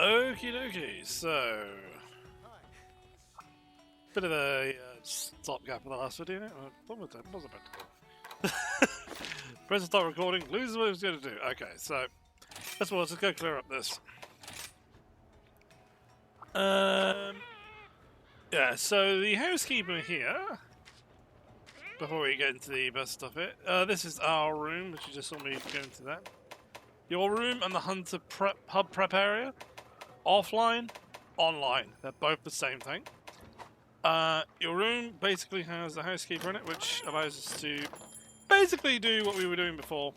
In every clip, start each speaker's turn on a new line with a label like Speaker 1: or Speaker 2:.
Speaker 1: Okie dokie, so bit of a stopgap in the last video. What was I about to do? Press to start recording, loses what I was going to do. Okay, so let's go clear up this. Yeah, so the housekeeper here, before we get into the best stuff here, this is our room, which you just saw me go into that. Your room and the hunter hub prep area, offline, online. They're both the same thing. Your room basically has the housekeeper in it, which allows us to basically do what we were doing before.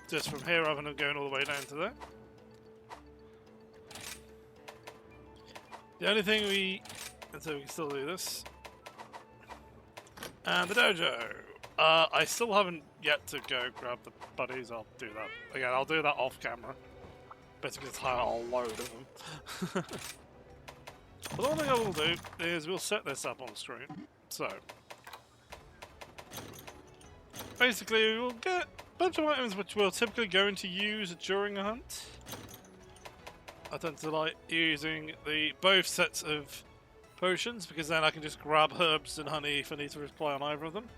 Speaker 1: Just from here rather than going all the way down to there. The only thing so we can still do this. And the dojo. I still haven't yet to go grab the buddies. I'll do that. Again, I'll do that off camera. Basically, it's how I'll load of them. But the one thing I will do is we'll set this up on the screen. So, basically, we'll get a bunch of items which we're typically going to use during a hunt. I tend to like using both sets of potions because then I can just grab herbs and honey if I need to reply on either of them.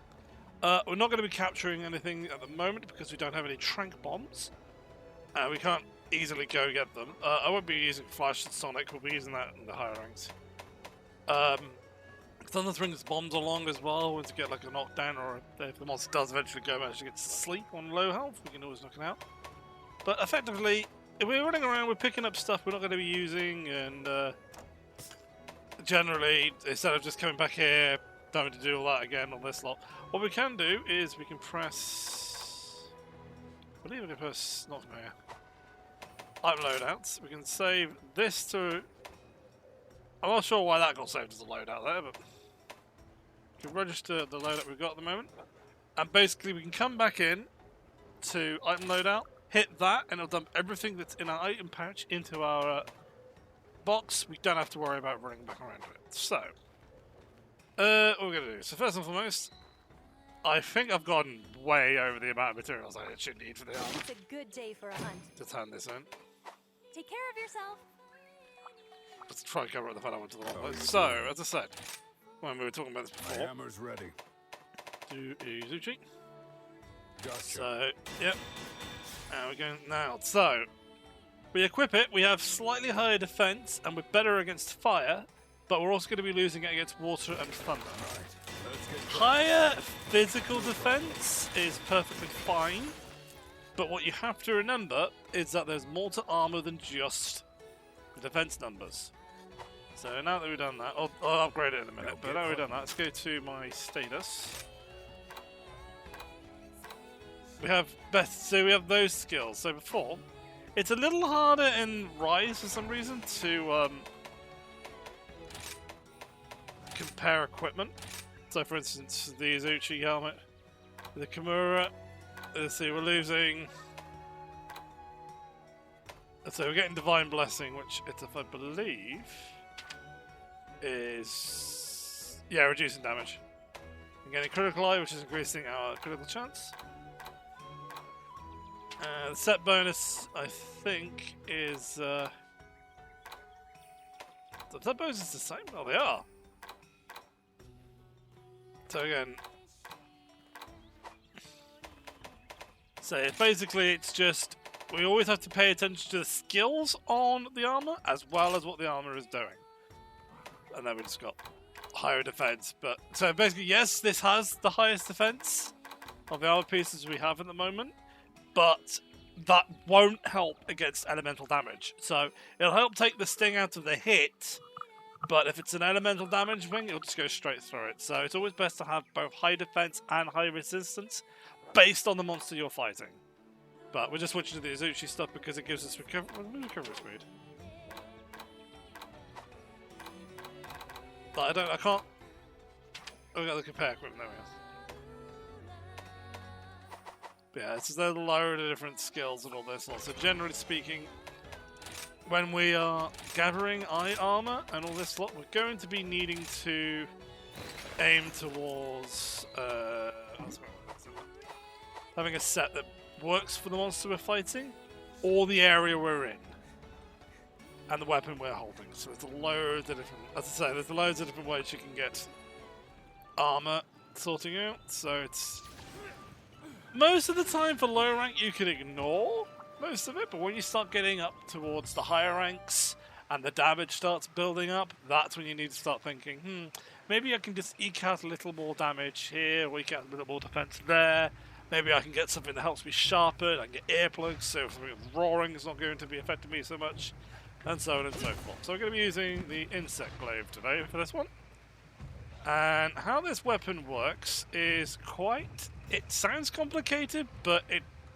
Speaker 1: We're not going to be capturing anything at the moment because we don't have any trank bombs. We can't easily go get them. I won't be using Flash and Sonic, we'll be using that in the higher ranks. Thunder brings bombs along as well to get like a knockdown, or if the monster does eventually go actually get to sleep on low health, we can always knock it out. But effectively, if we're running around, we're picking up stuff we're not going to be using, and generally, instead of just coming back here, having to do all that again on this lot, what we can do is we can press... I believe we can press... not from here. Item loadouts. We can save this to... I'm not sure why that got saved as a loadout there, but... we can register the loadout we've got at the moment. And basically we can come back in to item loadout, hit that, and it'll dump everything that's in our item pouch into our box. We don't have to worry about running back around to it. So, what we're going to do. So first and foremost, I think I've gone way over the amount of materials I should need for the armor.
Speaker 2: It's a good day for a hunt.
Speaker 1: To turn this in.
Speaker 2: Take care of yourself.
Speaker 1: Let's try and cover up the fact I went to the wrong place. So, as I said, when we were talking about this before,
Speaker 3: my hammer's ready.
Speaker 1: Do Izuchi.
Speaker 3: Gotcha.
Speaker 1: So, yep. And we're going now. So, we equip it, we have slightly higher defense, and we're better against fire, but we're also going to be losing it against water and thunder. Higher physical defense is perfectly fine, but what you have to remember is that there's more to armor than just the defense numbers. So now that we've done that, I'll upgrade it in a minute, but now that we've done that, let's go to my status. We have so we have those skills. So before, it's a little harder in Rise for some reason to compare equipment. So for instance, the Izuchi helmet, the Kimura, let's see, we're losing... So we're getting Divine Blessing, which, if I believe, is... yeah, reducing damage. We're getting Critical Eye, which is increasing our critical chance. The set bonus, I think, is... the set bonus is the same? Oh, they are! So again... so basically it's just... we always have to pay attention to the skills on the armor, as well as what the armor is doing. And then we just got higher defense. But so basically, yes, this has the highest defense of the armor pieces we have at the moment, but that won't help against elemental damage. So it'll help take the sting out of the hit, but if it's an elemental damage wing, it'll just go straight through it. So it's always best to have both high defense and high resistance based on the monster you're fighting. But we're just switching to the Izuchi stuff because it gives us recovery speed. But I can't... oh, we got the compare equipment, there we go. But yeah, it's just a load of different skills and all this lot. So generally speaking, when we are gathering eye armor and all this lot, we're going to be needing to aim towards having a set that works for the monster we're fighting. or the area we're in, and the weapon we're holding. So there's loads of different, as I say, there's loads of different ways you can get armor sorting out. So it's most of the time for low rank you can ignore most of it, but when you start getting up towards the higher ranks and the damage starts building up, that's when you need to start thinking, maybe I can just eke out a little more damage here, or eke out a little more defense there. Maybe I can get something that helps me sharpen. I can get earplugs, so something with roaring is not going to be affecting me so much, and so on and so forth. So I'm going to be using the Insect Glaive today for this one. And how this weapon works is it sounds complicated, but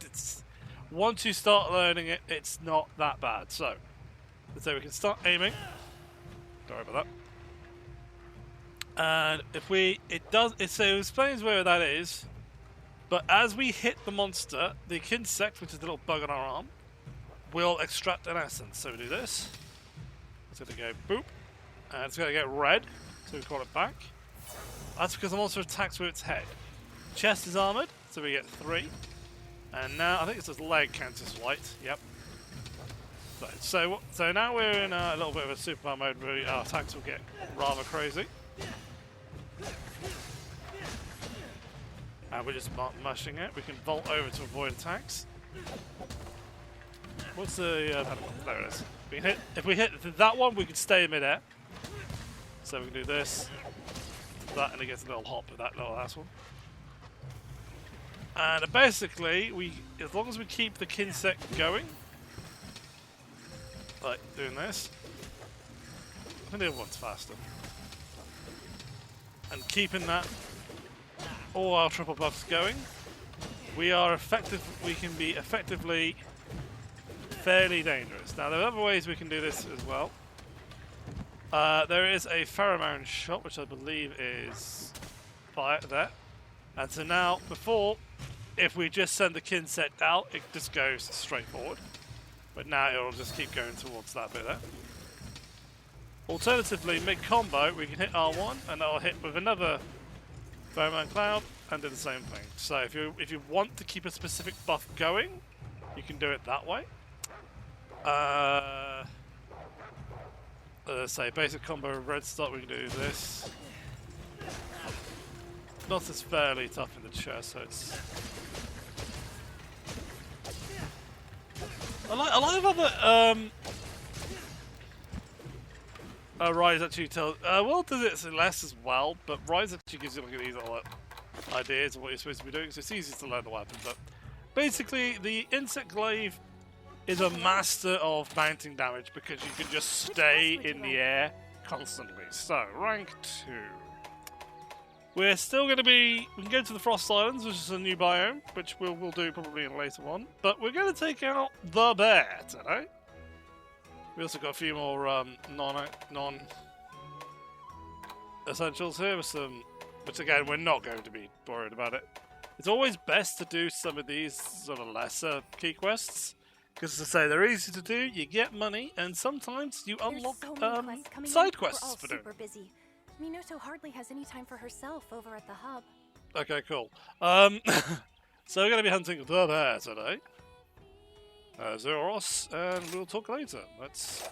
Speaker 1: it's once you start learning it, it's not that bad. So we can start aiming. Sorry about that. And it explains where that is. But as we hit the monster, the insect, which is the little bug on our arm, will extract an essence. So we do this. It's going to go boop, and it's going to get red. So we call it back. That's because the monster attacks with its head. Chest is armored, so we get 3. And now I think it's this leg counts as white. Yep. So now we're in a little bit of a superpower mode where our attacks will get rather crazy. And we're just mushing it. We can vault over to avoid attacks. What's the... there it is. If we hit that one, we can stay in midair. So we can do this, that, and it gets a little hop with that little last one. And basically, as long as we keep the insect going, like doing this, I think the other one's faster. And keeping that, all our triple buffs going, we can be effectively fairly dangerous. Now there are other ways we can do this as well. There is a pheromone shot, which I believe is fire there. And so now, before, if we just send the insect out, it just goes straight forward. But now it'll just keep going towards that bit there. Alternatively, mid-combo, we can hit R1, and that'll hit with another pheromone cloud, and do the same thing. So if you want to keep a specific buff going, you can do it that way. Let's say basic combo of red start, we can do this. Not as fairly tough in the chest, so it's... A lot of other Rise actually tells well does it less as well, but Rise actually gives you like these little ideas of what you're supposed to be doing, so it's easy to learn the weapon. But basically, the Insect Glaive is a master of mounting damage because you can just stay in the air constantly. So rank 2. We're still going to be... We can go to the Frost Islands, which is a new biome, which we'll do probably in a later one. But we're going to take out the bear today. We also got a few more non-essentials here, with some... Which again, we're not going to be worried about it. It's always best to do some of these sort of lesser key quests. Because as I say, they're easy to do, you get money, and sometimes you unlock side quests for doing.
Speaker 2: Busy. Minato hardly has any time for herself over at the hub.
Speaker 1: Okay, cool. So we're going to be hunting the bear today. Zoros, and we'll talk later. Let's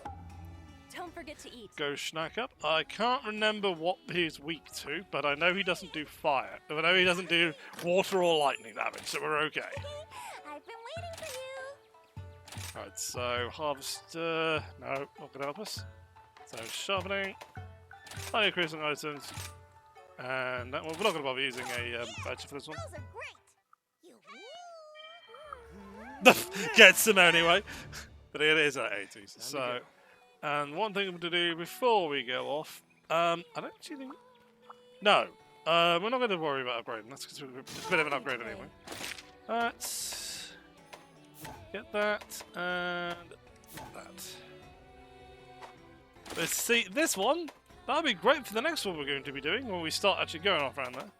Speaker 2: Don't forget to eat.
Speaker 1: Go snack up. I can't remember what he's weak to, but I know he doesn't do fire. I know he doesn't do water or lightning damage, so we're okay.
Speaker 2: I've been waiting for you.
Speaker 1: Right, so harvester... No, not going to help us. So sharpening. High increasing items. And that one, we're not going to bother using a badge for this one.
Speaker 2: Those are great.
Speaker 1: Gets them anyway. But it is at 80. So, and one thing to do before we go off, I don't actually think... No, we're not going to worry about upgrading. That's because it's a bit of an upgrade anyway. Let's get that and that. Let's see, this one, that'll be great for the next one we're going to be doing when we start actually going off around there.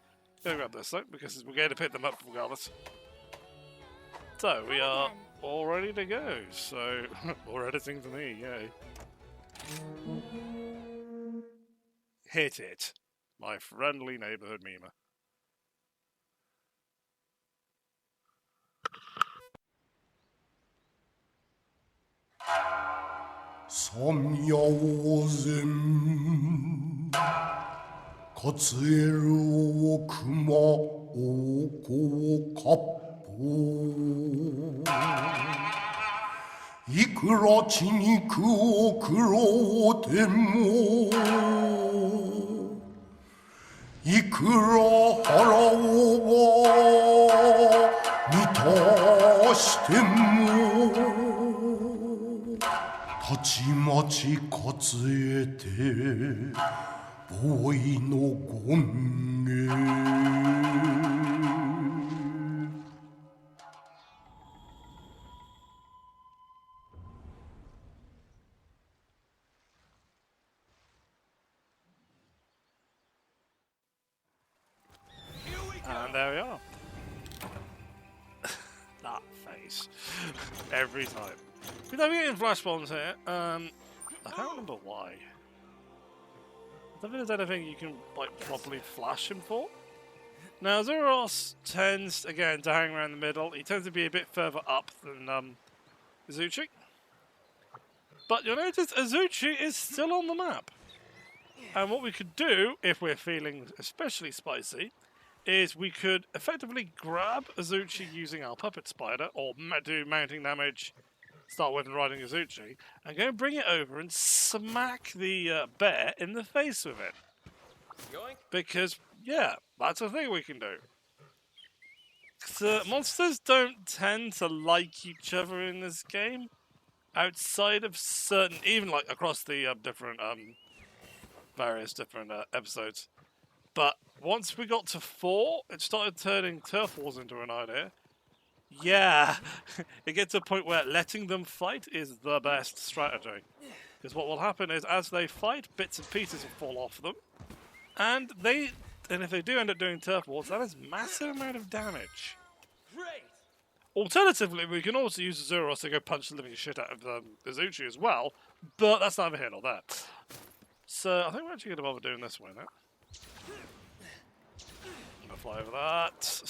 Speaker 1: Go grab this though, because we're going to pick them up regardless. So, we are all ready to go. So, more editing for me, yay. Hit it, my friendly neighborhood memer.
Speaker 4: 섬여오셈 거츠에로 그마 오고 갑부 이끌어지니 그오 그로 데모 이끌어 하라오가 미토시데모 다치마치 거츠에 대 보이노공에
Speaker 1: And there we are. That face. Every time. We're not getting flash bombs here. I can't remember why. I don't think there's anything you can like properly flash him for. Now Zuros tends again to hang around the middle. He tends to be a bit further up than Azuchi. But you'll notice Azuchi is still on the map. And what we could do, if we're feeling especially spicy, is we could effectively grab Azuchi using our puppet spider, or do mounting damage, start with and riding Azuchi, and go and bring it over and smack the bear in the face with it. Because, yeah, that's a thing we can do. So, monsters don't tend to like each other in this game, outside of certain, even like across the various different episodes. But once we got to 4, it started turning turf wars into an idea. Yeah, it gets to a point where letting them fight is the best strategy. Because what will happen is, as they fight, bits and pieces will fall off them. And if they do end up doing turf wars, that is massive amount of damage.
Speaker 3: Great.
Speaker 1: Alternatively, we can also use Zuros to go punch the living shit out of Azuchi as well, but that's neither here nor there. So I think we're actually going to bother doing this way now. I'm going to fly over that.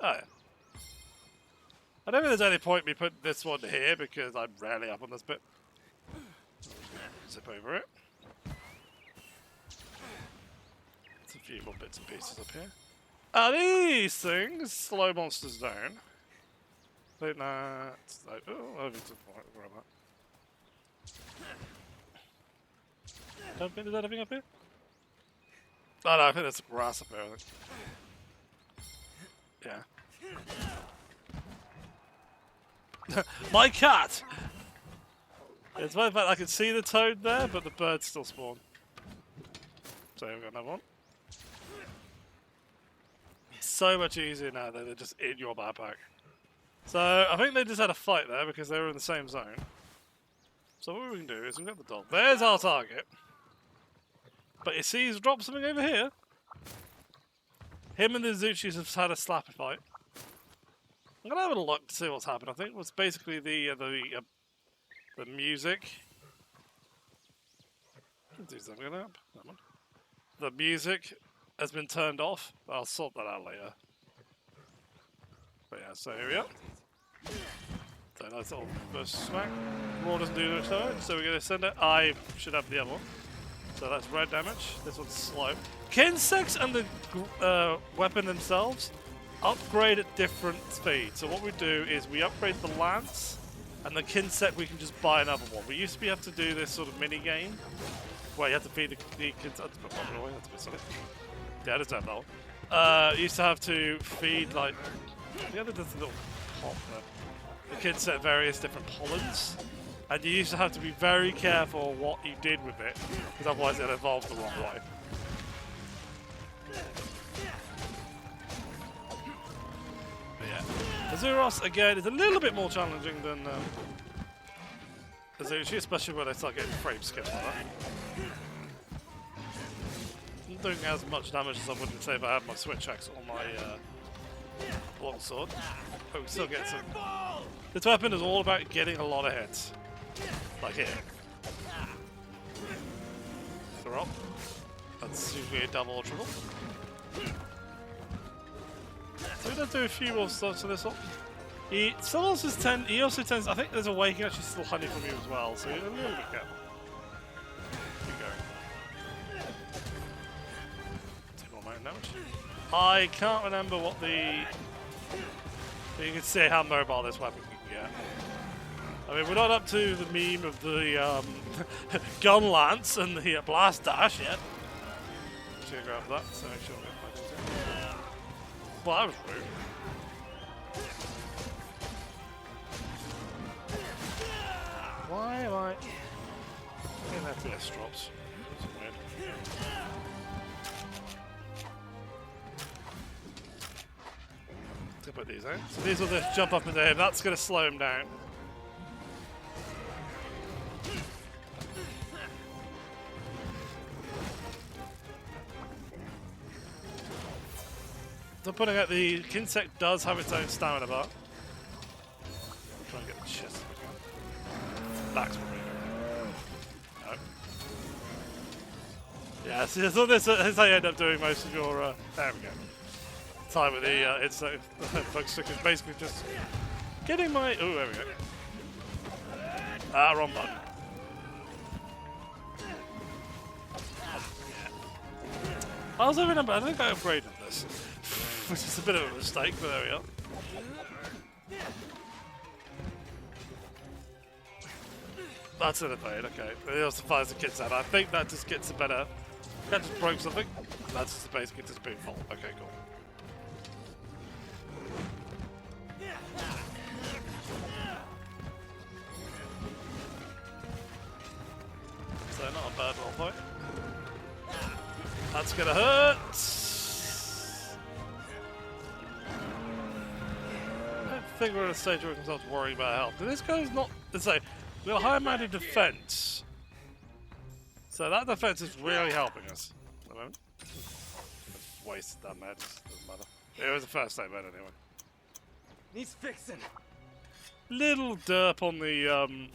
Speaker 1: Oh yeah. I don't think there's any point me putting this one here because I'm rarely up on this bit. Zip over it. There's a few more bits and pieces up here. These things slow monsters down. I think that's like, oh, over to where am I? Don't think there's anything up here. Oh no, I think there's grass up there. I think. Yeah. My cat! It's my fact I can see the toad there, but the birds still spawn. So we've got another one. So much easier now that they're just in your backpack. So I think they just had a fight there because they were in the same zone. So what we can do is we've got the dog. There's our target. But you see he's dropped something over here. Him and the Azuchis have had a slappy fight. I'm gonna have a look to see what's happened. I think it was basically the music. Do something up. The music has been turned off. I'll sort that out later. But yeah, so here we are. So nice little first smack. Raw doesn't do much damage, so we're gonna send it. I should have the other one. So that's red damage. This one's slow. Insects and the weapon themselves upgrade at different speeds. So what we do is we upgrade the lance, and the Kinsect we can just buy another one. We used to have to do this sort of mini game where you have to feed the Kinsect. Yeah, I deserve that one. You used to have to feed like the other does a little pop there. The Kinsect various different pollens. And you used to have to be very careful what you did with it, because otherwise it evolved the wrong way. But yeah. Azuros, again, is a little bit more challenging than Azuchi, especially when they start getting frame skips like that. Not doing as much damage as I would say if I had my switch axe or my longsword. But we still get some. This weapon is all about getting a lot of hits. Like here. Drop. That's usually a double or triple. So we don't do a few more stuff to this one. He also tends. I think there's a way he can actually steal honey from you as well, so you're a little bit careful. Keep going. Take more mountain damage. I can't remember what the. You can see how mobile this weapon can get. I mean, we're not up to the meme of the gun lance and the blast dash yet. Just gonna grab that, so make sure we get my things in. Well, that was rude. Why am I getting FPS drops? That's weird. Let's put these out. So these will just jump up into him. That's going to slow him down. So putting out the insect does have its own stamina bar. Try and get the chest if we can. Back's probably good. No. Yeah, so this is how you end up doing most of your. There we go. Time with the insect bug stick is basically just getting my. Oh, there we go. Ah, wrong button. I also remember, I think I upgraded this, which is a bit of a mistake, but there we are. That's an evade, okay. It also fires the kids out. I think that just gets a better. That just broke something. That's just basically just being fault. Okay, cool. So not a bad roll point. That's gonna hurt. I don't think we're at a stage where we can start worrying about health. This guy's not. Let's say we've got a high amount of defense, so that defense is really helping us at the moment. I've wasted that med. Doesn't matter. It was the first aid med anyway.
Speaker 3: Needs fixing.
Speaker 1: Little derp on the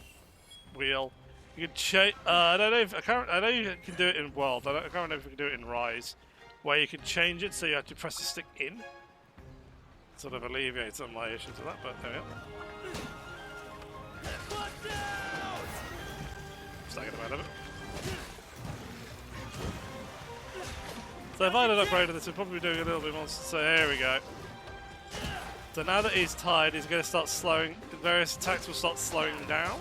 Speaker 1: wheel. You can change. I don't know if I know you can do it in World. I can't remember if you can do it in Rise, where you can change it so you have to press the stick in. Sort of alleviates some of my issues with that, but there we are. Stacking them out of it. So if I had upgraded this, we'd probably be doing a little bit more. So here we go. So now that he's tired, he's going to start slowing. Various attacks will start slowing down.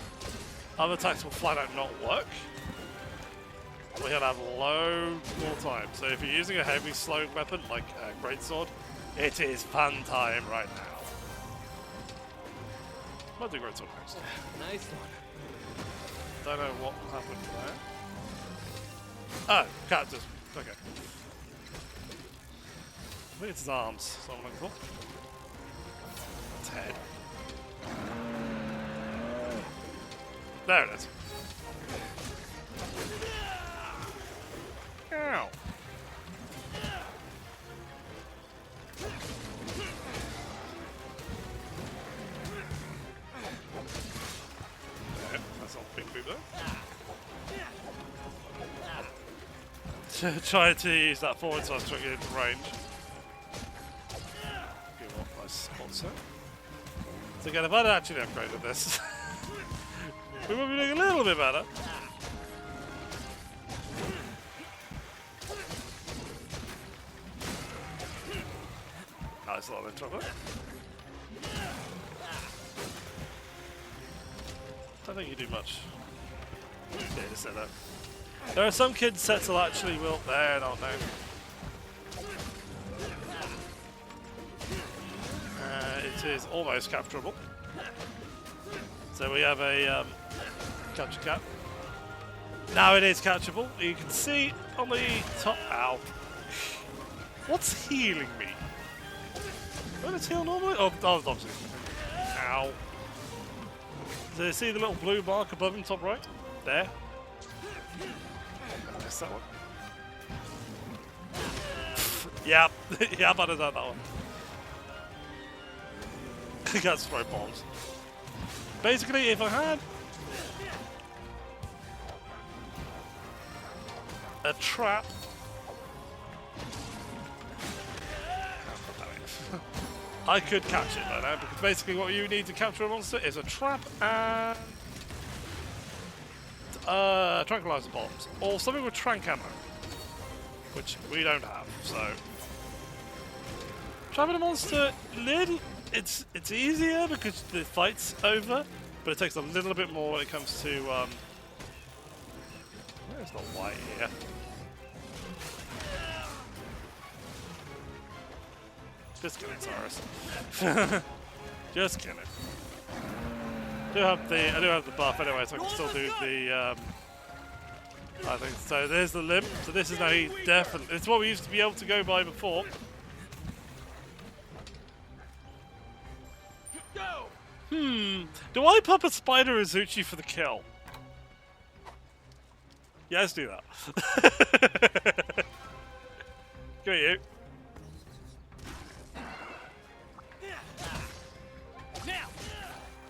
Speaker 1: Other attacks will flat out not work. We're going to have loads more time. So if you're using a heavy slowing weapon like a greatsword, it is fun time right now. Might do greatsword next.
Speaker 3: Nice one.
Speaker 1: Don't know what happened there. Oh, cat just. Okay. I think it's his arms. That's what I'm looking for. It's head. There it is. Ow. There, that's not big boop though. Trying to use that forward side to get into range. Give off my sponsor. So again, if I'd actually upgraded this, we would be doing a little bit better. Nice little intro there. Don't think you do much. Yeah, just say that. There are some kids sets that actually will. There, not now. It is almost capturable. So we have a capture cap. Now it is catchable. You can see on the top. Ow. What's healing me? Will it heal normally? Oh, obviously. Ow. So you see the little blue mark above him, top right? There. I missed that one. Yep. Yep, I did that one. I got throw bombs. Basically, if I had a trap. I could catch it right now, because basically what you need to capture a monster is a trap and tranquilizer bombs, or something with trank ammo, which we don't have. So trapping a monster, it's easier because the fight's over, but it takes a little bit more when it comes to Where's the white here? Just kidding, Cyrus. Just kidding. I do have the buff anyway, so I can still do the I think so. There's the limb. So this is now definitely. It's what we used to be able to go by before. Do I pop a Spider Azuchi for the kill? Yeah, let's do that. Go you.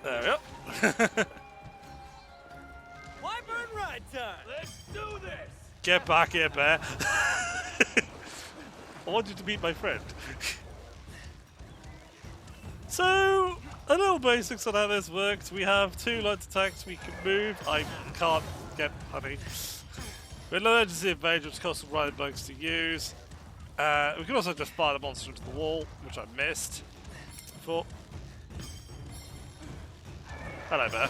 Speaker 1: There we go.
Speaker 3: Wyvern ride time. Let's do this.
Speaker 1: Get back here, bear. I want you to meet my friend. So, a little basics on how this works. We have 2 light attacks. We can move. I can't get honey. We have an emergency evade, which costs some riot bugs to use. We can also just fire the monster into the wall, which I missed before. Hello, bear.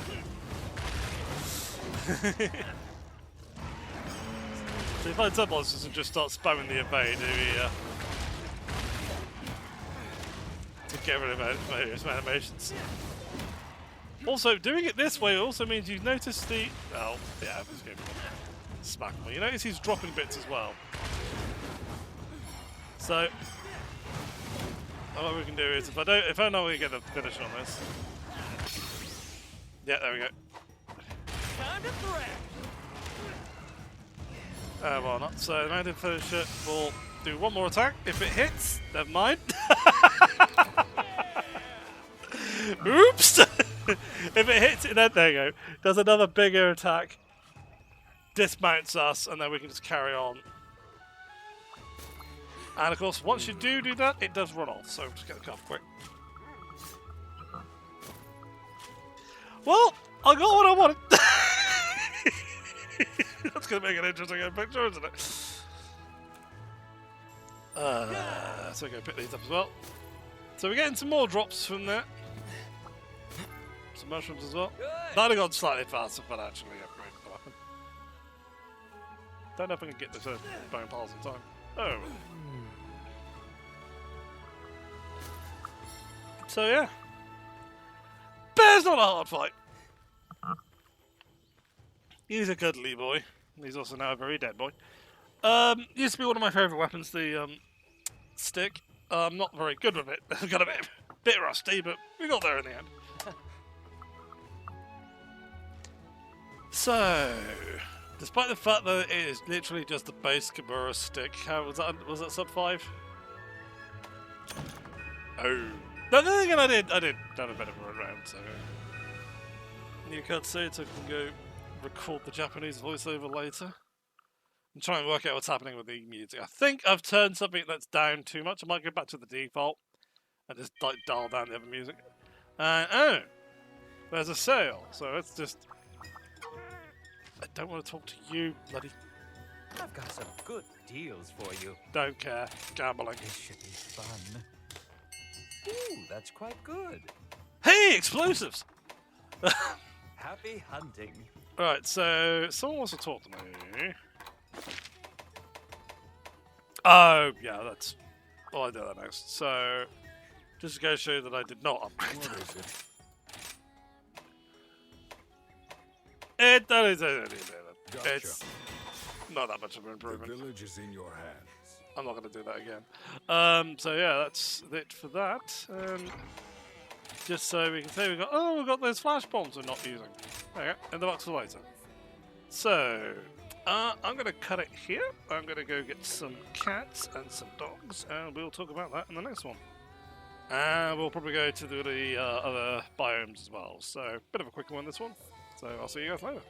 Speaker 1: So you find some monsters and just start spamming the evade to get rid of various animations. Also, doing it this way also means you notice the... Oh, yeah, I'm just going to smack him. You notice he's dropping bits as well. So, what we can do is, if I know we get the finish on this... Yeah, there we go.
Speaker 3: Time to thrash.
Speaker 1: Well, not so. The mountain finisher will do 1 more attack. If it hits, never mind. Oops! If it hits, then there you go. Does another bigger attack, dismounts us, and then we can just carry on. And of course, once you do that, it does run off. So just get the cuff quick. Well, I got what I wanted. That's going to make an interesting picture, isn't it? So we're going to pick these up as well. So we're getting some more drops from there. Some mushrooms as well. That have gone slightly faster, but actually upgraded the weapon. Don't know if I can get this bone piles in time. Oh. So yeah. Bear's not a hard fight. He's a cuddly boy. He's also now a very dead boy. Used to be one of my favourite weapons, the stick. I'm not very good with it. I've got a bit rusty, but we got there in the end. So, despite the fact that it is literally just a base Kimura stick, how was that? Was that sub 5? Oh. No, then again, I did have a bit of a run around, so... New cutscene, so I can go record the Japanese voiceover later. And try and work out what's happening with the music. I think I've turned something that's down too much. I might go back to the default and just like dial down the other music. Oh! There's a sale, so let's just... I don't want to talk to you, bloody...
Speaker 3: I've got some good deals for you.
Speaker 1: Don't care. Gambling.
Speaker 3: This should be fun. Ooh, that's quite good.
Speaker 1: Hey, explosives!
Speaker 3: Happy hunting.
Speaker 1: Right, so someone wants to talk to me. Oh, yeah, that's... Well, I do that next. So, just to go show you that I did not upgrade that.
Speaker 4: What is it?
Speaker 1: It's not that much of an
Speaker 5: The
Speaker 1: improvement.
Speaker 5: village is in your hands.
Speaker 1: I'm not going to do that again. So yeah, that's it for that. Just so we can say we've got those flash bombs we're not using. There you go, in the box for later. So, I'm going to cut it here. I'm going to go get some cats and some dogs, and we'll talk about that in the next one. And we'll probably go to the other biomes as well. So, bit of a quicker one this one. So I'll see you guys later.